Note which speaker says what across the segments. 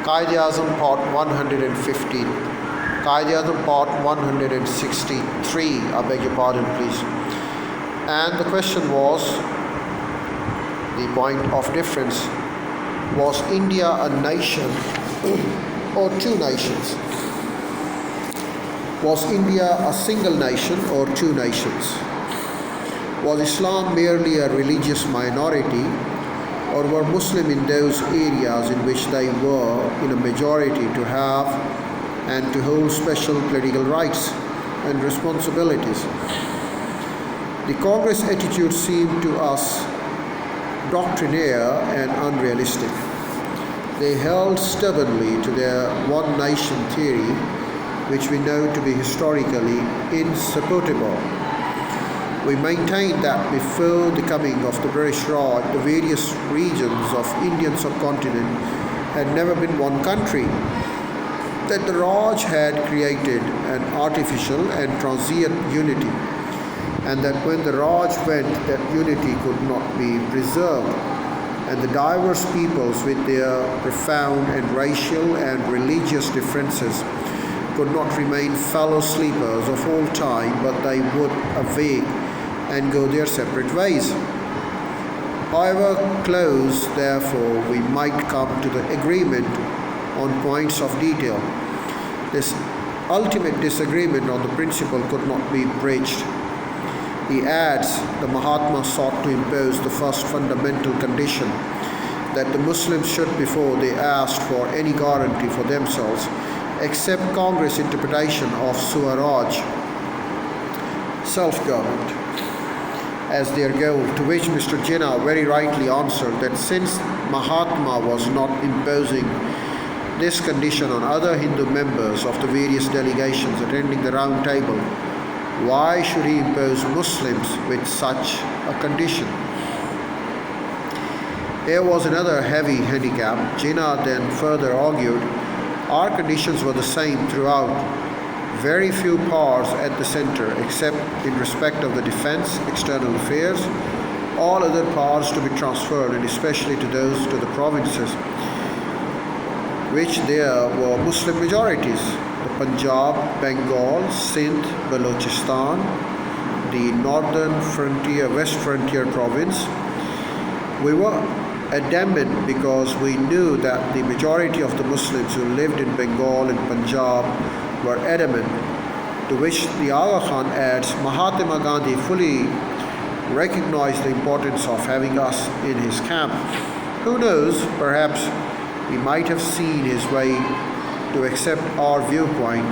Speaker 1: Azam Part 115. Azam Part 163. I beg your pardon, please. And the question was, the point of difference, was India a nation or two nations? Was India a single nation or two nations? Was Islam merely a religious minority, or were Muslim in those areas in which they were in a majority to have and to hold special political rights and responsibilities? The Congress attitude seemed to us doctrinaire and unrealistic. They held stubbornly to their one nation theory, which we know to be historically insupportable. We maintained that before the coming of the British Raj, the various regions of Indian subcontinent had never been one country, that the Raj had created an artificial and transient unity, and that when the Raj went, that unity could not be preserved, and the diverse peoples with their profound and racial and religious differences could not remain fellow sleepers of all time, but they would awake and go their separate ways. However close, therefore, we might come to the agreement on points of detail, this ultimate disagreement on the principle could not be bridged. He adds, the Mahatma sought to impose the first fundamental condition, that the Muslims should, before they asked for any guarantee for themselves, accept Congress interpretation of Swaraj, self-government, as their goal, to which Mr. Jinnah very rightly answered that since Mahatma was not imposing this condition on other Hindu members of the various delegations attending the round table, why should he impose Muslims with such a condition? Here was another heavy handicap. Jinnah then further argued, our conditions were the same throughout. Very few powers at the center, except in respect of the defense, external affairs, all other powers to be transferred, and especially to those to the provinces, which there were Muslim majorities, the Punjab, Bengal, Sindh, Balochistan, the northern frontier, west frontier province. We were adamant because we knew that the majority of the Muslims who lived in Bengal and Punjab were adamant, to which the Aga Khan adds, Mahatma Gandhi fully recognized the importance of having us in his camp. Who knows, perhaps he might have seen his way to accept our viewpoint,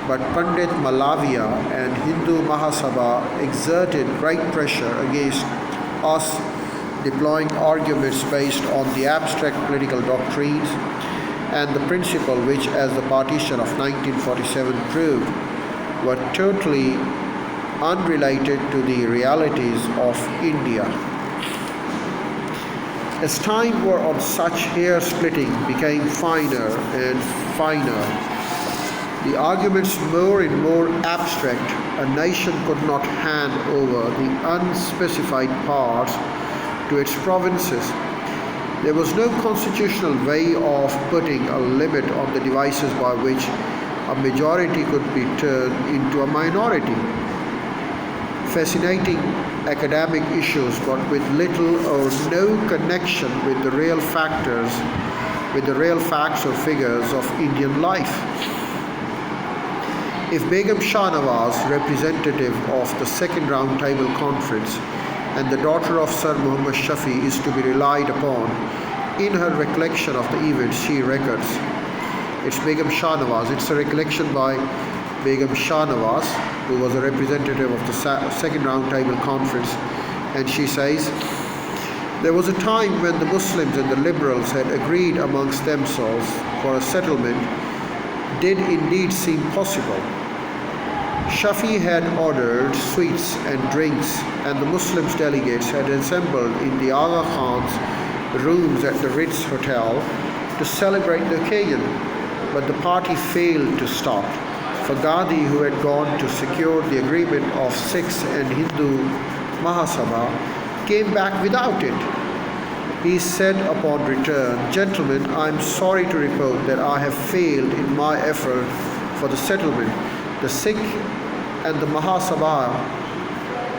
Speaker 1: but Pandit Malaviya and Hindu Mahasabha exerted great pressure against us, deploying arguments based on the abstract political doctrines and the principle which, as the partition of 1947 proved, were totally unrelated to the realities of India. As time wore on, such hair-splitting became finer and finer, the arguments more and more abstract. A nation could not hand over the unspecified powers to its provinces. There was no constitutional way of putting a limit on the devices by which a majority could be turned into a minority. Fascinating academic issues, but with little or no connection with the real facts or figures of Indian life. If Begum Shahnawaz, representative of the Second Round Table Conference, and the daughter of Sir Muhammad Shafi, is to be relied upon, in her recollection of the events she records, it's Begum Shahnawaz, it's a recollection by Begum Shahnawaz, who was a representative of the Second Round Table Conference, and she says, there was a time when the Muslims and the liberals had agreed amongst themselves for a settlement did indeed seem possible. Shafi had ordered sweets and drinks, and the Muslims delegates had assembled in the Aga Khan's rooms at the Ritz Hotel to celebrate the occasion, but the party failed to start. For Gandhi, who had gone to secure the agreement of Sikhs and Hindu Mahasabha, came back without it. He said upon return, "Gentlemen, I am sorry to report that I have failed in my effort for the settlement. The Sikh and the Mahasabha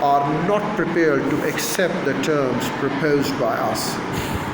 Speaker 1: are not prepared to accept the terms proposed by us."